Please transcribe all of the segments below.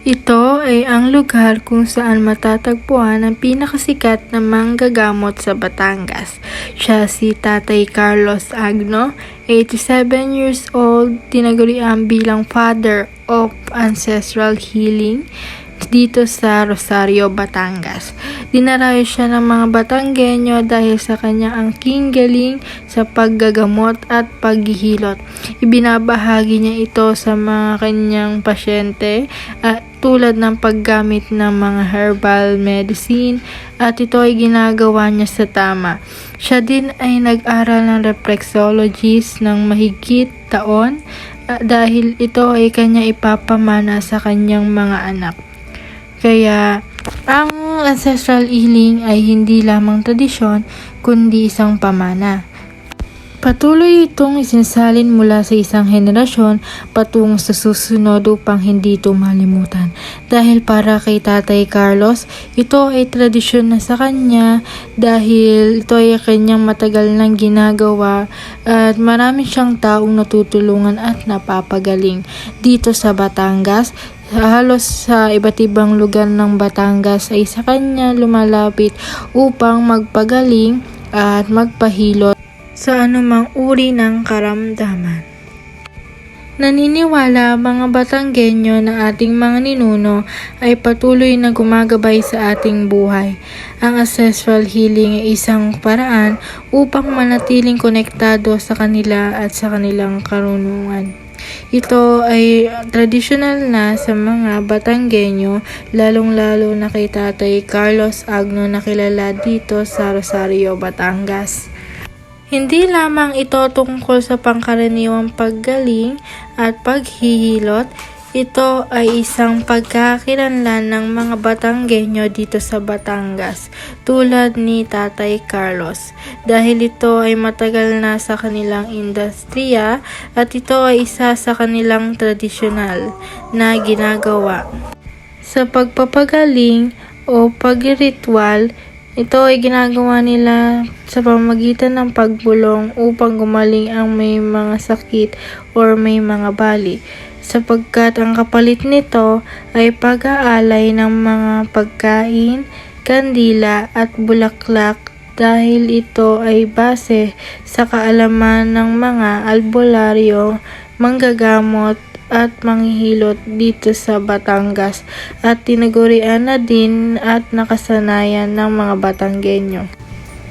Ito ay ang lugar kung saan matatagpuan ang pinakasikat na manggagamot sa Batangas. Siya si Tatay Carlos Agno, 87 years old, tinagurian bilang Father of Ancestral Healing dito sa Rosario, Batangas. Dinarayo siya ng mga Batanggenyo dahil sa kanyang angking galing sa paggagamot at paghihilot. Ibinabahagi niya ito sa mga kanyang pasyente tulad ng paggamit ng mga herbal medicine at ito ay ginagawa niya sa tama. Siya din ay nag-aral ng reflexologist ng mahigit taon dahil ito ay kanya ipapamana sa kanyang mga anak. Kaya, ang ancestral healing ay hindi lamang tradisyon, kundi isang pamana. Patuloy itong isinasalin mula sa isang henerasyon patungo sa susunod upang hindi ito malimutan. Dahil para kay Tatay Carlos, ito ay tradisyon na sa kanya dahil ito ay kanyang matagal nang ginagawa at marami siyang taong natutulungan at napapagaling. Dito sa Batangas, halos sa iba't ibang lugar ng Batangas ay sa kanya lumalapit upang magpagaling at magpahilot sa anumang uri ng karamdaman. Naniniwala mga Batanggenyo na ating mga ninuno ay patuloy na gumagabay sa ating buhay. Ang ancestral healing ay isang paraan upang manatiling konektado sa kanila at sa kanilang karunungan. Ito ay tradisyonal na sa mga Batanggenyo, lalong-lalo na kay Tatay Carlos Agno na kilala dito sa Rosario, Batangas. Hindi lamang ito tungkol sa pangkaraniwang paggaling at paghihilot, ito ay isang pagkakakilanlan ng mga Batanggenyo dito sa Batangas, tulad ni Tatay Carlos, dahil ito ay matagal na sa kanilang industriya at ito ay isa sa kanilang tradisyonal na ginagawa. Sa pagpapagaling o pagriritual, ito ay ginagawa nila sa pamamagitan ng pagbulong upang gumaling ang may mga sakit o may mga bali, sapagkat ang kapalit nito ay pag-aalay ng mga pagkain, kandila at bulaklak dahil ito ay base sa kaalaman ng mga albularyo, manggagamot at manghihilot dito sa Batangas at tinagurian na din at nakasanayan ng mga Batanggenyo.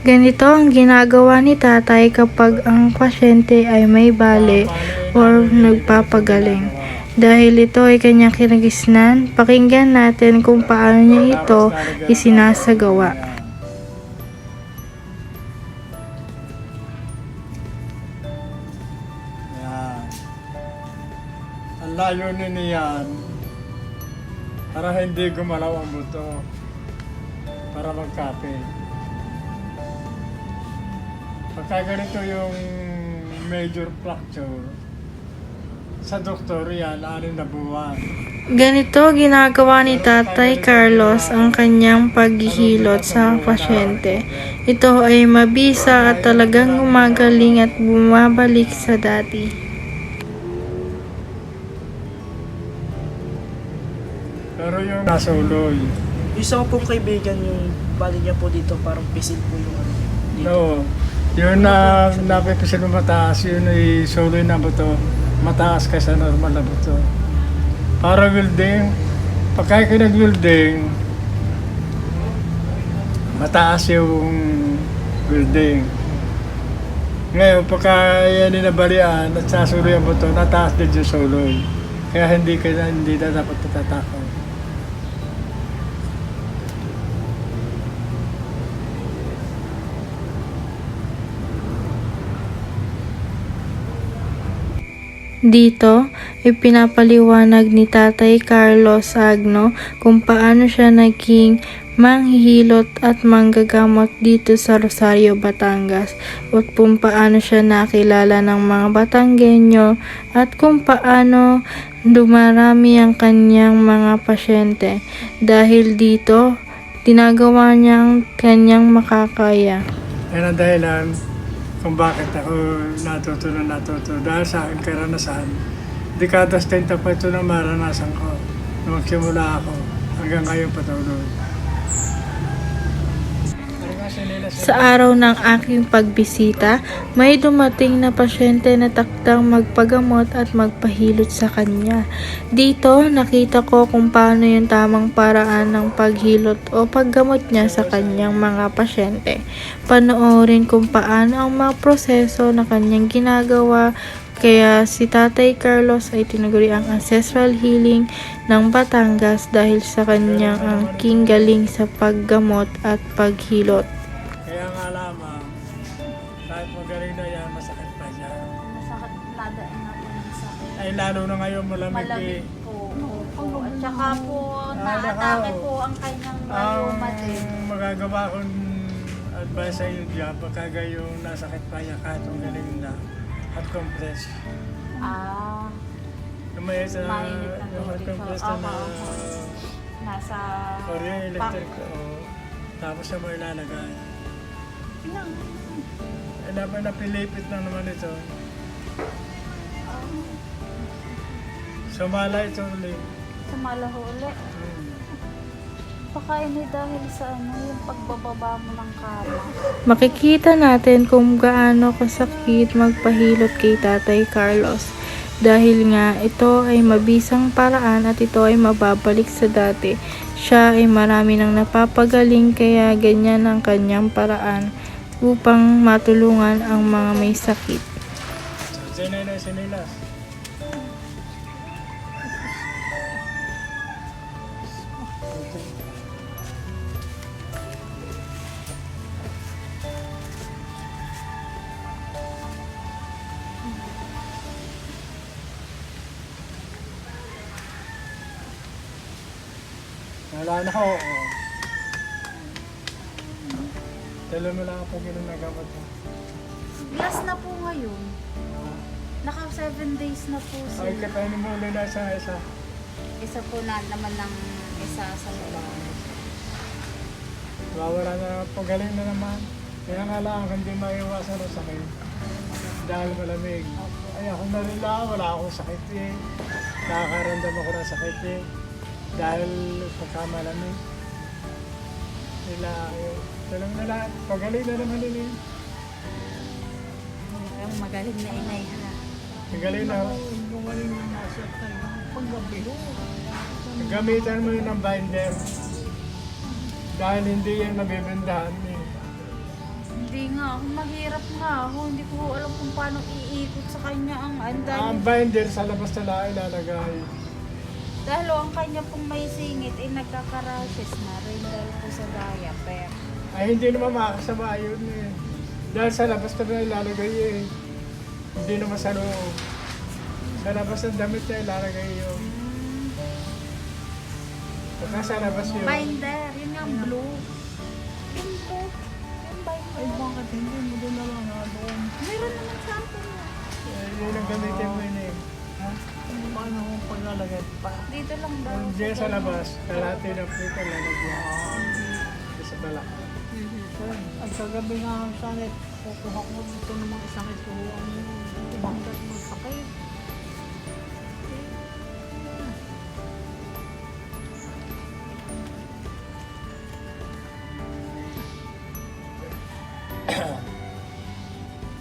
Ganito ang ginagawa ni Tatay kapag ang pasyente ay may bali o nagpapagaling. Dahil ito ay kanyang kinagisnan, pakinggan natin kung paano niya ito isinasagawa. Ang layunin niyan para hindi gumalaw ang buto, para magkape. Pagka ganito yung major fracture, sa doktor yan, 6 na buwan. Ganito ginagawa ni Tatay Carlos ang kanyang paghihilot sa pasyente. Ito ay mabisa at talagang gumagaling at bumabalik sa dati. Pero yung nasuloy, Isa ko pong kaibigan yung bali niya po dito, parang pisil po yung ano dito. no, yun na napipisil mo mataas, yun ay suloy na buto, mataas kaysa normal na buto. Para welding, pagka nag-welding, mataas yung welding. Ngayon, pagka yan inabalian at sasuloy ang buto, nataas din yung suloy. Kaya hindi na dapat patatakot. Dito ay pinapaliwanag ni Tatay Carlos Agno kung paano siya naging manghihilot at manggagamot dito sa Rosario, Batangas at kung paano siya nakilala ng mga Batanggenyo at kung paano dumarami ang kanyang mga pasyente dahil dito tinagawa niyang kanyang makakaya. Yan ang dahilan kung bakit ako natuto. Dahil sa aking karanasan, dekadas 30 pa ito na maranasan ko. nung magsimula ako. Hanggang ngayon patuloy. Sa araw ng aking pagbisita, may dumating na pasyente na takdang magpagamot at magpahilot sa kanya. Dito, nakita ko kung paano yung tamang paraan ng paghilot o paggamot niya sa kanyang mga pasyente. Panoorin kung paano ang mga proseso na kanyang ginagawa. Kaya si Tatay Carlos ay tinaguri ang ancestral healing ng Batangas dahil sa kanyang angking galing sa paggamot at paghilot. Kaya nga lamang, kahit magaling na yan, masakit pa siya. Masakit, ladaan na po ng sakit. Ay lalo na ngayon malamig Malamig po. Opo. At saka po, nako. naatake po ang kanyang myoma din. Ang magagawa kong advice sa iyo dyan, pagka gayong nasakit pa niya kahit ang galing na, at compress. Ah, Yung may sa Mainit na yung tubig. compress na Opo, opo. Nasa... Korean electric, tapos siya mo ilalagay. Eh, dapat napilipit na naman ito. Sumala ito ulit. Sumalaho ulit. Baka ini dahil sa yung pagbababa mo ng kama. Makikita natin kung gaano kasakit magpahilot kay Tatay Carlos. Dahil nga ito ay mabisang paraan at ito ay mababalik sa dati. Siya ay marami nang napapagaling kaya ganyan ang kanyang paraan upang matulungan ang mga may sakit. Sinay na sinilas. Wala na ako. Talo mo lang pag yun ang nagabat mo. Last na po ngayon. Naka 7 days na po Ay, sila. katayin mo ulit na isa. Isa po na naman ng isa sa loob. Wawala na, pagaling na naman. Kaya nga lang, hindi maiwasan ang sakit. Dahil malamig. Ay, ako na rin lang, wala akong sakit eh. Nakakaramdam ako ng sakit eh. Dahil pagkamalamig. Nila, talang na lahat. Pagaling na naman din eh. Ang magaling na inay ha. Magaling na. Gamitan mo yun ng binder. Dahil hindi yan nabibindahan eh. Hindi nga, mahirap nga ako. Hindi ko alam kung paano iikot sa kanya ang anday. Ang binder sa labas na lang ilalagay. Dahil ang kanya pong may singit, nagkakarashes na rin dahil po sa diaper. Ay hindi naman makakasama yun eh. Dahil sa labas na ilalagay eh. Hindi naman sa loob. Sa labas ng damit na ilalagay yun. Pagka sa labas yun. Binder, yun nga ang blue. Yung blue, yung binder. Ay bakit hindi mo doon naman nga doon. Meron naman sa akin. Yun ang gamitin mo yun eh. Ha? Paano kung paglalagay pa? Dito lang daw. Diyan sa labas, kalahati ng pita lalagyan. Sa balak. Ang kagabi nga ang sakit, kukuha ko dito ng mga sakit ko ang bakit masakit.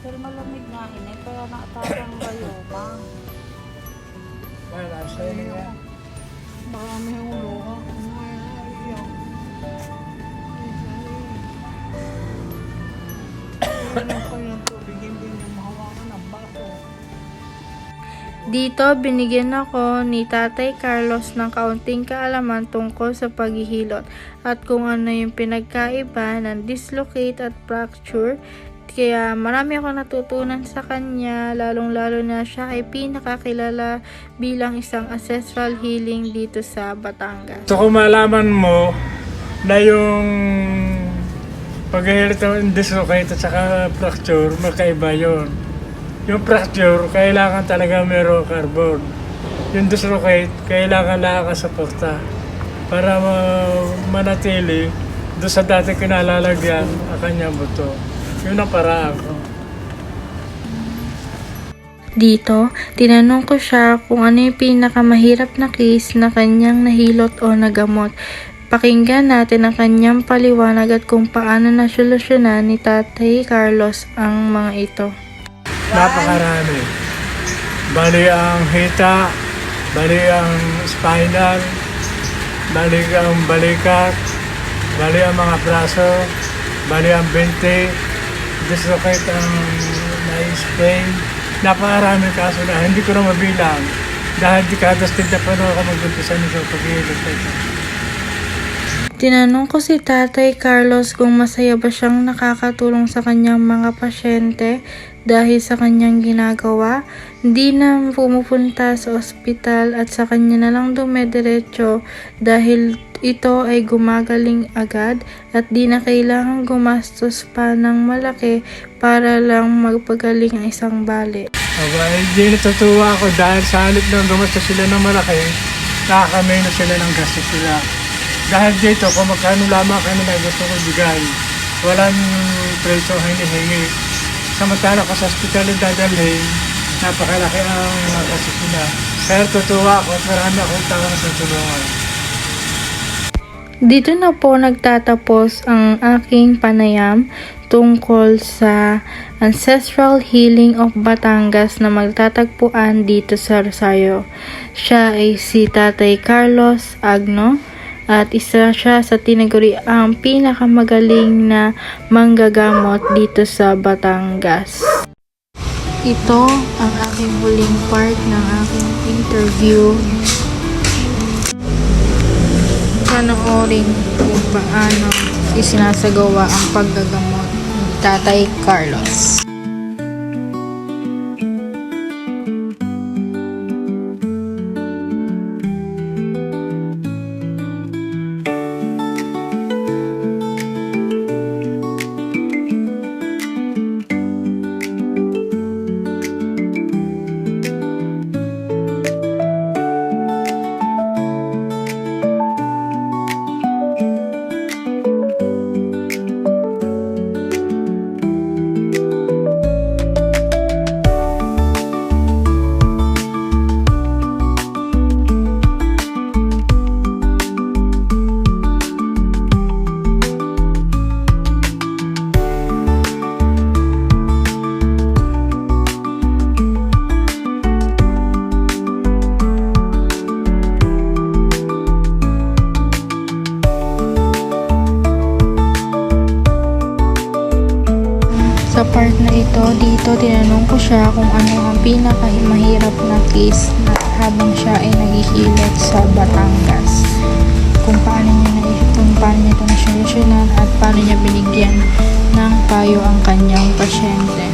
Pero malamig nga inay, kaya naatapang bayoma. Well, I'm saying nga. Marami yung luha. Ano pa yung tubig, hindi niya mahawakan ang baso. Dito, binigyan ako ni Tatay Carlos ng kaunting kaalaman tungkol sa paghihilot at kung ano yung pinagkaiba ng dislocate at fracture. Kaya marami ako natutunan sa kanya, lalong-lalo na siya ay pinakakilala bilang isang ancestral healing dito sa Batangas. So kung malaman mo na yung pag-health ng dislocate at saka fracture, magkaiba yun. Yung fracture, kailangan talaga merong cardboard. Yung dislocate, kailangan nakakasuporta para manatili doon sa dati kinalalagyan ang kanyang buto. Yun ang paraan ko. Dito, tinanong ko siya kung ano yung pinakamahirap na case na kanyang nahilot o nagamot. Pakinggan natin ang kanyang paliwanag at kung paano nasolusyonan ni Tatay Carlos ang mga ito. Napakarami. Bali ang hita, bali ang spinal, bali ang balikat, bali ang mga braso, bali ang bente, dislocate ang na-sprain. Napakaraming kaso na hindi ko na mabilang dahil di kadastig na pa ako mag-umpisa nito pag-iilot ito. Tinanong ko si Tatay Carlos kung masaya ba siyang nakakatulong sa kanyang mga pasyente dahil sa kanyang ginagawa. Di na pumupunta sa ospital at sa kanya na lang dumediretso dahil ito ay gumagaling agad at di na kailangang gumastos pa ng malaki para lang magpagaling ang isang bali. Aba, hindi natutuwa ako dahil sa halip na gumastos sila ng malaki, nakakameno sila ng gastos sila. Dahil dito, kung magkano lamang kami na gusto ko bigay, walang preso hinihingi. Samantala ko sa ospital yung dadalhin, napakalaki ang gastos nila. Pero tutuwa ako at marami akong tao na tutulungan. Dito na po nagtatapos ang aking panayam tungkol sa Ancestral Healing of Batangas na magtatagpuan dito sa Rosario. Siya ay si Tatay Carlos Agno at isa siya sa tinaguri ang pinakamagaling na manggagamot dito sa Batangas. Ito ang aking huling part ng aking interview. Panoorin kung paano isinasagawa ang paggagamot ni Tatay Carlos. Sa part na ito, dito tinanong ko siya kung ano ang pinakamahirap na case na habang siya ay naghihilot sa Batangas. Kung paano niya ito nasolusyonan at paano niya binigyan ng payo ang kanyang pasyente.